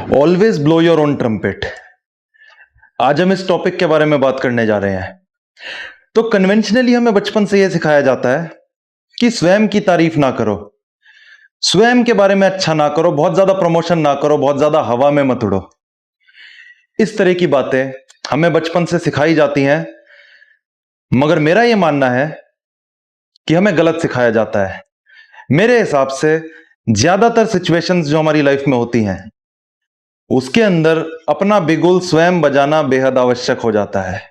Always blow your own trumpet. आज हम इस टॉपिक के बारे में बात करने जा रहे हैं। तो कन्वेंशनली हमें बचपन से यह सिखाया जाता है कि स्वयं की तारीफ ना करो, स्वयं के बारे में अच्छा ना करो, बहुत ज्यादा प्रमोशन ना करो, बहुत ज्यादा हवा में मत उड़ो। इस तरह की बातें हमें बचपन से सिखाई जाती हैं, मगर मेरा यह मानना है कि हमें गलत सिखाया जाता है। मेरे हिसाब से ज्यादातर सिचुएशंस जो हमारी लाइफ में होती हैं उसके अंदर अपना बिगुल स्वयं बजाना बेहद आवश्यक हो जाता है।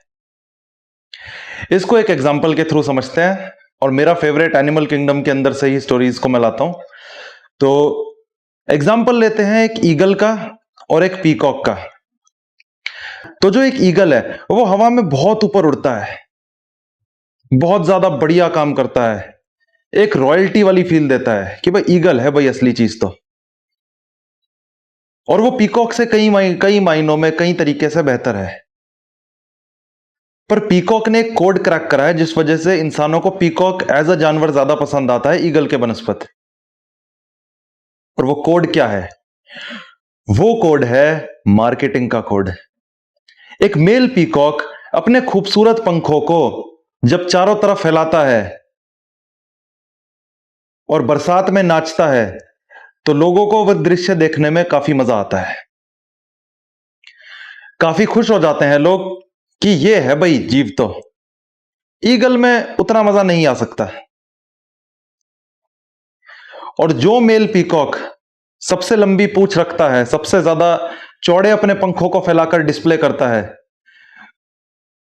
इसको एक एग्जाम्पल के थ्रू समझते हैं, और मेरा फेवरेट एनिमल किंगडम के अंदर से ही स्टोरीज को मैं लाता हूं। तो एग्जाम्पल लेते हैं एक ईगल का और एक पीकॉक का। तो जो एक ईगल है वो हवा में बहुत ऊपर उड़ता है, बहुत ज्यादा बढ़िया काम करता है, एक रॉयल्टी वाली फील देता है कि भाई ईगल है भाई असली चीज तो। और वो पीकॉक से कई मायनों में कई तरीके से बेहतर है। पर पीकॉक ने एक कोड क्रैक करा है जिस वजह से इंसानों को पीकॉक एज अ जानवर ज्यादा पसंद आता है ईगल के बनस्पत। और वो कोड क्या है? वो कोड है मार्केटिंग का कोड। एक मेल पीकॉक अपने खूबसूरत पंखों को जब चारों तरफ फैलाता है और बरसात में नाचता है तो लोगों को वह दृश्य देखने में काफी मजा आता है। काफी खुश हो जाते हैं लोग कि ये है भाई जीव। तो ईगल में उतना मजा नहीं आ सकता। और जो मेल पीकॉक सबसे लंबी पूंछ रखता है, सबसे ज्यादा चौड़े अपने पंखों को फैलाकर डिस्प्ले करता है,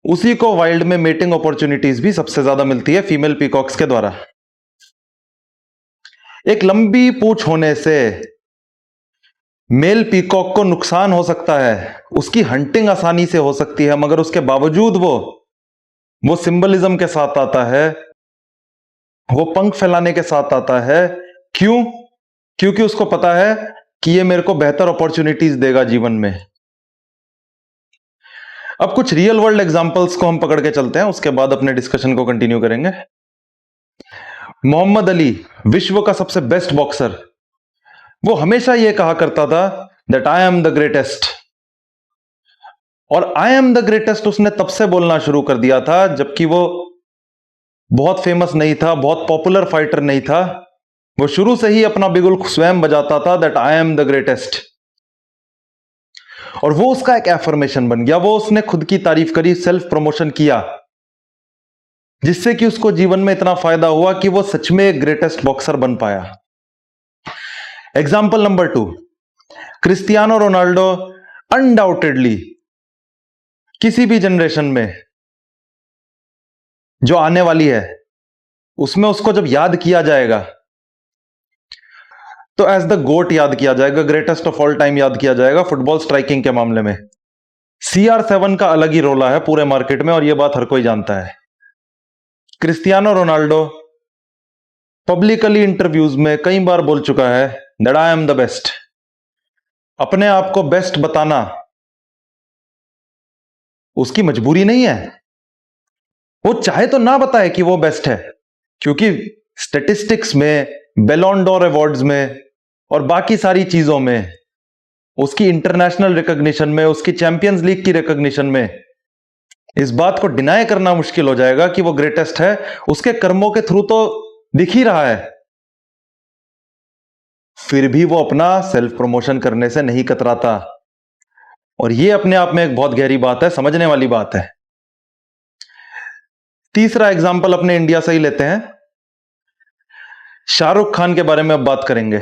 उसी को वाइल्ड में मेटिंग अपॉर्चुनिटीज भी सबसे ज्यादा मिलती है फीमेल पीकॉक्स के द्वारा। एक लंबी पूंछ होने से मेल पीकॉक को नुकसान हो सकता है, उसकी हंटिंग आसानी से हो सकती है, मगर उसके बावजूद वो सिंबलिज्म के साथ आता है, वो पंख फैलाने के साथ आता है। क्यों? क्योंकि उसको पता है कि ये मेरे को बेहतर अपॉर्चुनिटीज देगा जीवन में। अब कुछ रियल वर्ल्ड एग्जांपल्स को हम पकड़ के चलते हैं, उसके बाद अपने डिस्कशन को कंटिन्यू करेंगे। मोहम्मद अली, विश्व का सबसे बेस्ट बॉक्सर, वो हमेशा यह कहा करता था that I am the greatest. और आई एम द ग्रेटेस्ट उसने तब से बोलना शुरू कर दिया था जबकि वो बहुत फेमस नहीं था, बहुत पॉपुलर फाइटर नहीं था। वो शुरू से ही अपना बिगुल स्वयं बजाता था that I am the greatest. और वो उसका एक एफर्मेशन बन गया। वो उसने खुद की तारीफ करी, सेल्फ प्रमोशन किया, जिससे कि उसको जीवन में इतना फायदा हुआ कि वो सच में एक ग्रेटेस्ट बॉक्सर बन पाया। Example number 2, Cristiano Ronaldo undoubtedly किसी भी जनरेशन में जो आने वाली है उसमें उसको जब याद किया जाएगा तो एज द गोट याद किया जाएगा, ग्रेटेस्ट ऑफ ऑल टाइम याद किया जाएगा फुटबॉल स्ट्राइकिंग के मामले में। CR7 का अलग ही रोला है पूरे मार्केट में, और यह बात हर कोई जानता है। क्रिस्टियानो रोनाल्डो पब्लिकली इंटरव्यूज में कई बार बोल चुका है that I am the best. अपने आप को बेस्ट बताना उसकी मजबूरी नहीं है। वो चाहे तो ना बताए कि वो बेस्ट है, क्योंकि स्टैटिस्टिक्स में, बैलोन डोर अवार्ड्स में और बाकी सारी चीजों में, उसकी इंटरनेशनल रिकॉग्निशन में, उसकी चैंपियंस लीग की रिकॉग्निशन में इस बात को डिनाई करना मुश्किल हो जाएगा कि वो ग्रेटेस्ट है। उसके कर्मों के थ्रू तो दिख ही रहा है। फिर भी वो अपना सेल्फ प्रमोशन करने से नहीं कतराता, और ये अपने आप में एक बहुत गहरी बात है, समझने वाली बात है। तीसरा एग्जाम्पल अपने इंडिया से ही लेते हैं। शाहरुख खान के बारे में अब बात करेंगे।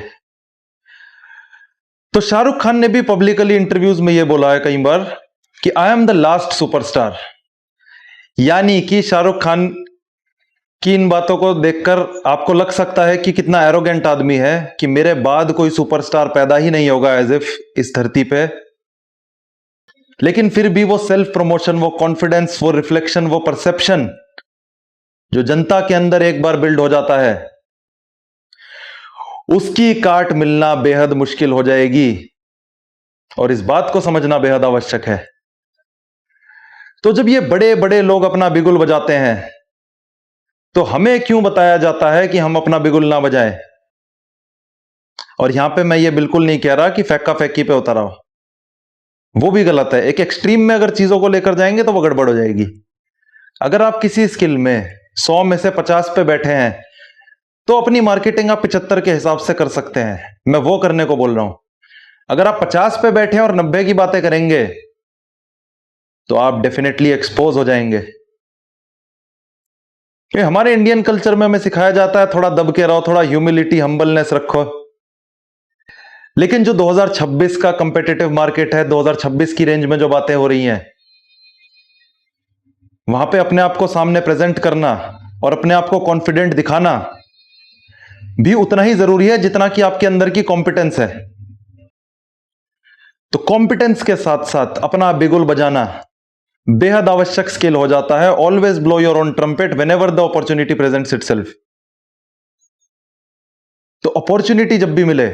तो शाहरुख खान ने भी पब्लिकली इंटरव्यूज में यह बोला है कई बार कि I am the last superstar. यानी कि शाहरुख खान की इन बातों को देखकर आपको लग सकता है कि कितना एरोगेंट आदमी है कि मेरे बाद कोई सुपरस्टार पैदा ही नहीं होगा एज इफ इस धरती पे। लेकिन फिर भी वो सेल्फ प्रमोशन, वो कॉन्फिडेंस, वो रिफ्लेक्शन, वो परसेप्शन जो जनता के अंदर एक बार बिल्ड हो जाता है, उसकी काट मिलना बेहद मुश्किल हो जाएगी। और इस बात को समझना बेहद आवश्यक है। तो जब ये बड़े बड़े लोग अपना बिगुल बजाते हैं तो हमें क्यों बताया जाता है कि हम अपना बिगुल ना बजाएं? और यहां पे मैं ये बिल्कुल नहीं कह रहा कि फैक्का फैक्की पे उतर आओ। वो भी गलत है। एक एक्सट्रीम में अगर चीजों को लेकर जाएंगे तो वो गड़बड़ हो जाएगी। अगर आप किसी स्किल में 100 में से 50 पे बैठे हैं तो अपनी मार्केटिंग आप 75 के हिसाब से कर सकते हैं। मैं वो करने को बोल रहा हूं। अगर आप 50 पे बैठे हैं और 90 की बातें करेंगे तो आप डेफिनेटली एक्सपोज हो जाएंगे। ये हमारे इंडियन कल्चर में हमें सिखाया जाता है थोड़ा दब के रहो, थोड़ा ह्यूमिलिटी, हम्बलनेस रखो। लेकिन जो 2026 का कंपेटिटिव मार्केट है, 2026 की रेंज में जो बातें हो रही हैं, वहां पे अपने आप को सामने प्रेजेंट करना और अपने आप को कॉन्फिडेंट दिखाना भी उतना ही जरूरी है जितना कि आपके अंदर की कॉम्पिटेंस है। तो कॉम्पिटेंस के साथ साथ अपना बिगुल बजाना बेहद आवश्यक स्किल हो जाता है। Always blow your own trumpet whenever the opportunity presents itself. तो अपॉर्चुनिटी जब भी मिले,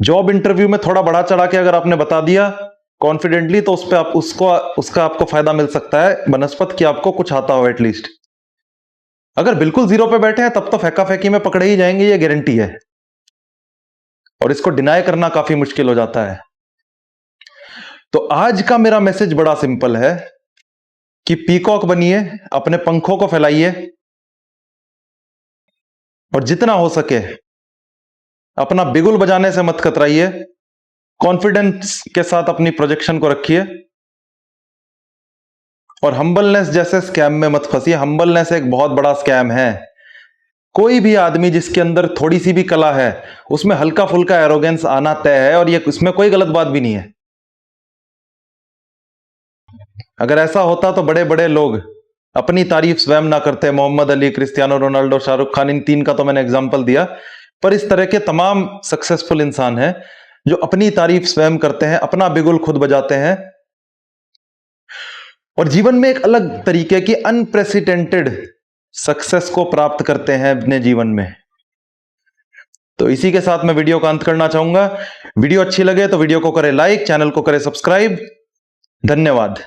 जॉब इंटरव्यू में थोड़ा बढ़ा चढ़ा के अगर आपने बता दिया कॉन्फिडेंटली, तो उस पे आप उसका आपको फायदा मिल सकता है बनस्पत कि आपको कुछ आता हो एटलीस्ट। अगर बिल्कुल जीरो पे बैठे हैं तब तो फेंका फेंकी में पकड़े ही जाएंगे, ये गारंटी है। और इसको डिनाई करना काफी मुश्किल हो जाता है। तो आज का मेरा मैसेज बड़ा सिंपल है कि पीकॉक बनिए, अपने पंखों को फैलाइए और जितना हो सके अपना बिगुल बजाने से मत कतराइए। कॉन्फिडेंस के साथ अपनी प्रोजेक्शन को रखिए और हम्बलनेस जैसे स्कैम में मत फंसिए। हम्बलनेस एक बहुत बड़ा स्कैम है। कोई भी आदमी जिसके अंदर थोड़ी सी भी कला है उसमें हल्का फुल्का एरोगेंस आना तय है, और ये इसमें कोई गलत बात भी नहीं है। अगर ऐसा होता तो बड़े बड़े लोग अपनी तारीफ स्वयं ना करते। मोहम्मद अली, क्रिस्टियानो रोनाल्डो, शाहरुख खान, इन तीन का तो मैंने एग्जांपल दिया, पर इस तरह के तमाम सक्सेसफुल इंसान हैं जो अपनी तारीफ स्वयं करते हैं, अपना बिगुल खुद बजाते हैं और जीवन में एक अलग तरीके की अनप्रेसिडेंटेड सक्सेस को प्राप्त करते हैं अपने जीवन में। तो इसी के साथ मैं वीडियो का अंत करना चाहूंगा। वीडियो अच्छी लगे तो वीडियो को करें लाइक, चैनल को करें सब्सक्राइब। धन्यवाद।